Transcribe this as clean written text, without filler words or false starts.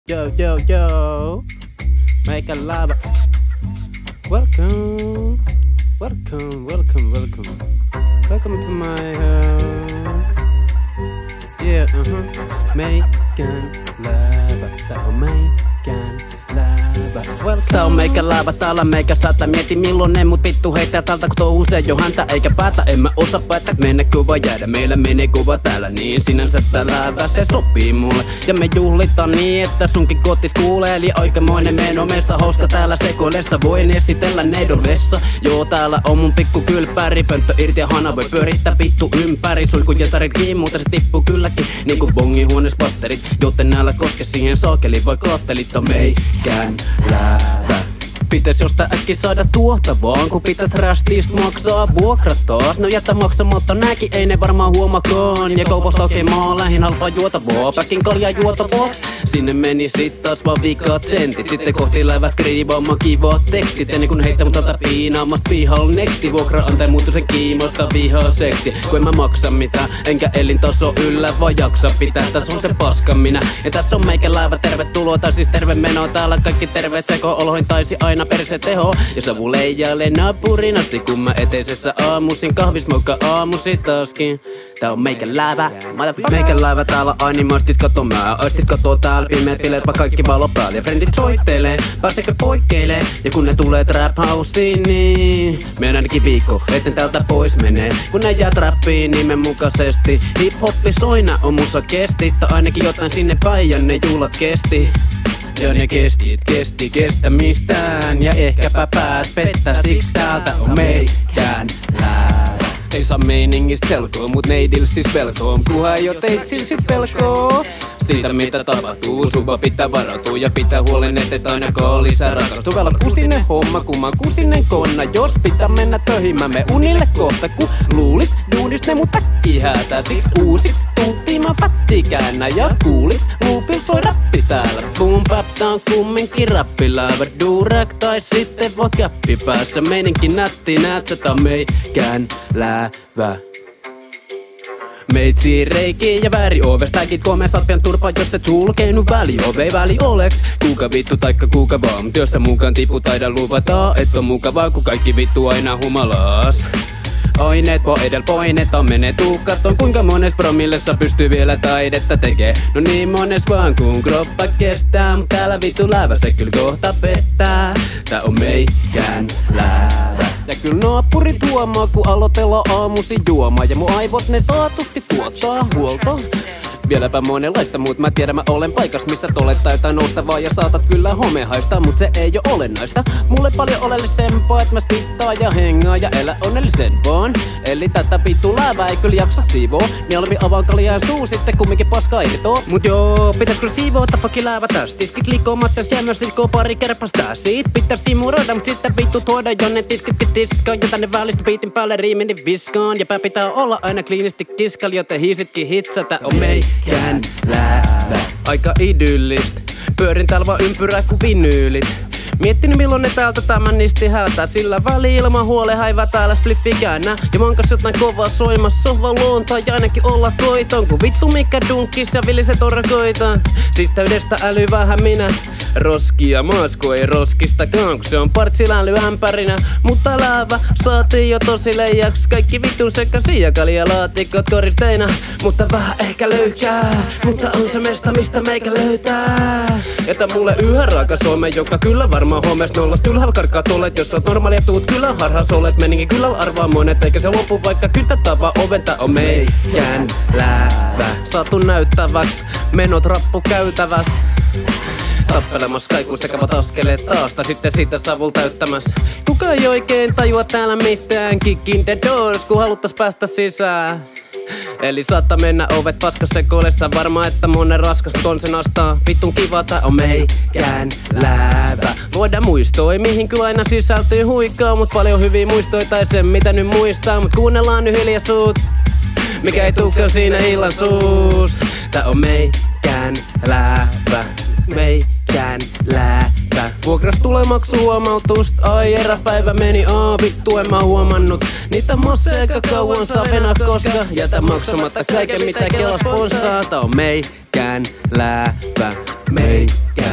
Yo, yo, yo. Make a lava. Welcome. Welcome, welcome, welcome. Welcome to my home. Yeah, Make a lava. Tää on meikän lava. Tää on meikän lava, täällä meikä sata. Mieti milloin ne mut vittu heittää täältä, kun touhusee jo häntä eikä päätä. En mä osaa päättää, mennäkö vai jäädä. Meillä menee kuva täällä niin sinänsä tää läävä, se sopii mulle. Ja me juhlitaan niin, että sunkin kotis kuulee. Eli aikamoinen meno, meistä hauska täällä sekoilessa. Voin esitellä neidon vessa. Joo, täällä on mun pikku kylppäri. Pönttö irti ja hana voi pyörittää vittu ympäri. Suihkujesarit kiinni, mutta se tippuu kylläkin niinku bongin huonees patterit. Joten älä koske siihen saakeli, vai kaattelit on meikän läävä. Pitäis jostain äkki saada tuottavaa, kun pitäis rästiist maksaa vuokrat taas. No jättä maksamatta nääkin ei ne varmaan huomakaan. Ja kaupasta hakemaan lähin halpaa juotavaa, päkin kaljaa juotavaks. Sinne meni sit taas vaan vikaat sentit. Sitten kohti läivät skriivaamaan kivaat tekstit. Ennen kun heittää mut tältä piinaamasta pihalla nexti. Vuokra antaa muuttu sen kiimosta vihaa seksi. Kun en mä maksa mitään, enkä elintaso yllä vaan jaksa pitää. Tässä on se paska minä, ja tässä on meikän läävä. Tervetuloa tai siis terve menoa. Täällä kaikki terveet seko-oloihin taisi aina perse teho. Ja savu leijailee naapurin asti, kun mä eteisessä aamusin kahvis moukka aamusi taaskin. Tää on meikän läävä. Meikän läävä täällä animastit kato mä. Aistit katoo täällä pimeät bileet, vaan kaikki valo päällä. Ja frendit soittelee, pääsekö poikkeilee. Ja kun ne tulee trap houseen, niin menen ainakin viikko, etten täältä pois menee. Kun ne jää trappiin nimen mukaisesti. Hip-hoppi soina on musa kesti. Tai ainakin jotain sinne päin ja ne juhlat kesti. Ja ne kesti kestämistään. Ja ehkäpä päät pettää, siks täältä on meikän läävä. Ei saa meiningistä selkoa, mut neidil siis pelkoon. Kuha jo teitsil sit pelkoo siitä mitä tapahtuu, suva pitää varautua ja pitää huolen, et ainakaan lisää rakastuu. Vielä kusinen homma, kun mä kusinen konna. Jos pitää mennä töihin, mä menen unille kohta. Kun luulis, duunis ne mut äkki häätää. Siks uusiks tuuttiin mä fatti käännä. Ja kuuliks, loopil soi rappi täällä. Boom bap, tää on kumminkin rappiläävä. Durak tai sitten voit käppi päässä. Meininkin nätti, näet sä tää on meikän läävä. Meitsi reikiin ja väri oves. Tääkit komeen saat pian turpaa, jos et sulkenut väliove. Ei väli oleks kuka vittu taikka kuka vaan. Mut jos sä mukaan tipu taida luvata, et on mukavaa kun kaikki vittu aina humalas. Aineet po edel poineta menee tuukarton. Kuinka mones promillessa pystyy vielä taidetta tekee? No niin mones vaan kun kroppa kestää. Mut täällä vittu läävä se kyl kohta pettää. Tää on meikän läävä. Ja kyl naapurit huomaa kun aloitellaan aamusi juomaa. Ja mun aivot ne taatusti tuottaa huolta. Vieläpä monenlaista, mut mä tiedän mä olen paikas, missä tolettaa jotain noustavaa ja saatat kyllä homehaista, mut se ei oo olennaista. Mulle paljon oleellisempaa, et mä spittaa ja hengaa ja elä onnellisen vaan. Eli tätä vittu läävää ei kyllä jaksa siivoo. Nielvi avaa kaljaa suu, sitten kumminkin paska irtoo. Mut joo, pitäis kyllä siivoo, tappakin läävä tästä. Tiskit liikoomassa ja myös liikoo pari kärpästä. Siitä pitäis simuroida, mut sitten vittu tuoda jonne tiskitkin tiskaan. Ja tänne välistä biitin päälle riimini viskaan. Ja pää pitää olla aina kliinisti kiskal, joten hiisitkin hitsata on meikän läävä. Aika idyllistä, pyörin täällä vaan ympyrää ku vinyylit. Miettin milloin ne täältä tämän nisti häätää. Sillä väli ilman huole häivää täällä spliffi käännä. Ja mankas jotain kovaa soimassa sohva luontaa. Ja ainakin olla koiton, kun vittu mikä dunkkis ja villiset orakoitaan. Siis täydestä äly vähän minä. Roskia maasko ei roskistakaan, kun se on partsiläly ämpärinä. Mutta läävä saatiin jo tosi leijaks. Kaikki vittun sekaisin ja kaljalaatikot koristeina. Mutta vähän ehkä löykää, mutta on se mesta mistä meikä löytää. Että mulle yhä raaka some, joka kyllä varmaan huomeesta nollasta ylhäällä karkaa tolet. Jos oot normaalia tuut kyllä harhaas olet. Meninkin kyllä arvaa monet eikä se lopu vaikka kyttätää vaan oven. Tää on meikän läävä. Saatu näyttäväks, menot rappu käytäväs. Tappelemas kaikuu sekavat askeleet taas, tai sitten siitä savul täyttämäs. Kuka ei oikein tajua täällä mitään, kick in the doors, kun haluttais päästä sisään. Eli saattaa mennä ovet paskas sekoilessa, varmaan että monen raskas on sen astaa. Vittun kiva, tää on meikän läävä. Luoda muistoi, mihin kyllä aina sisältyy huikaa. Mut paljon hyviä muistoi tai sen mitä nyt muistaa. Mut kuunnellaan nyt hiljaisuut, mikä ei tuukaan siinä illan suus. Tää on meikän läävä. Meikän läävä. Vuokras tulee maksu huomautust. Ai eräpäivä meni, vittu en mä huomannut. Niitä masseeka kauan saa venä koska jätä maksamatta kaiken mitä Kela sponssaa. Tää on meikän läävä. meikä.